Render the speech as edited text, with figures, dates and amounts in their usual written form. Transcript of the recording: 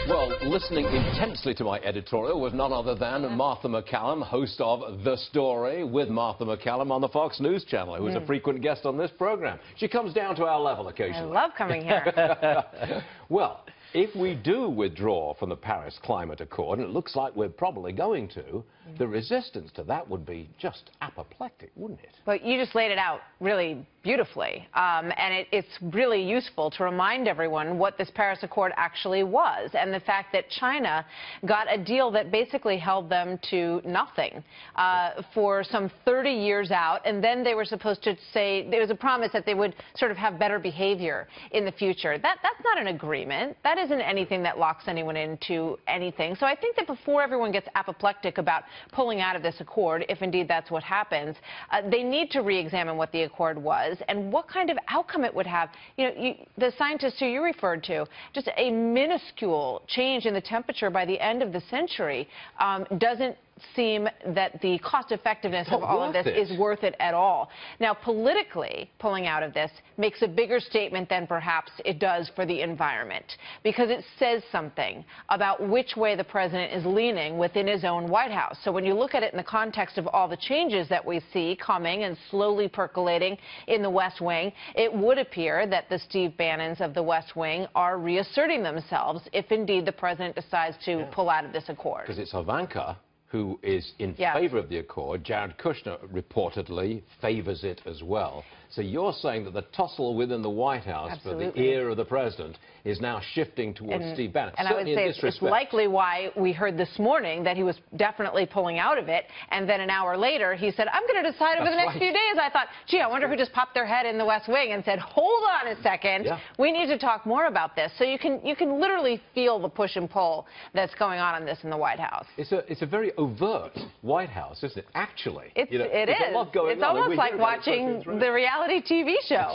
Well, listening intensely to my editorial was none other than Martha MacCallum, host of The Story with Martha MacCallum on the Fox News Channel, who is a frequent guest on this program. She comes down to our level occasionally. I love coming here. Well, if we do withdraw from the Paris Climate Accord, and it looks like we're probably going to, the resistance to that would be just apoplectic, wouldn't it? But you just laid it out really beautifully, and it's really useful to remind everyone what this Paris Accord actually was, and the fact that China got a deal that basically held them to nothing for some 30 years out, and then they were supposed to say, there was a promise that they would sort of have better behavior in the future. That's not an agreement. That isn't anything that locks anyone into anything. So I think that before everyone gets apoplectic about pulling out of this accord, if indeed that's what happens, they need to re-examine what the accord was and what kind of outcome it would have. You know, the scientists who you referred to, just a minuscule change in the temperature by the end of the century doesn't seem that the cost effectiveness of all of this is worth it at all. Now, politically, pulling out of this makes a bigger statement than perhaps it does for the environment, because it says something about which way the president is leaning within his own White House. So when you look at it in the context of all the changes that we see coming and slowly percolating in the West Wing, it would appear that the Steve Bannons of the West Wing are reasserting themselves if indeed the president decides to pull out of this accord. Because it's Ivanka who is in favor of the accord. Jared Kushner reportedly favors it as well. So you're saying that the tussle within the White House for the ear of the president is now shifting towards Steve Bannon. And I would say it's likely why we heard this morning that he was definitely pulling out of it, and then an hour later he said, I'm going to decide over the next few days. I thought, gee, I wonder who just popped their head in the West Wing and said, hold on a second, we need to talk more about this. So you can literally feel the push and pull that's going on this in the White House. It's a very overt White House, isn't it? Actually, it is. It's almost like watching the reality TV show.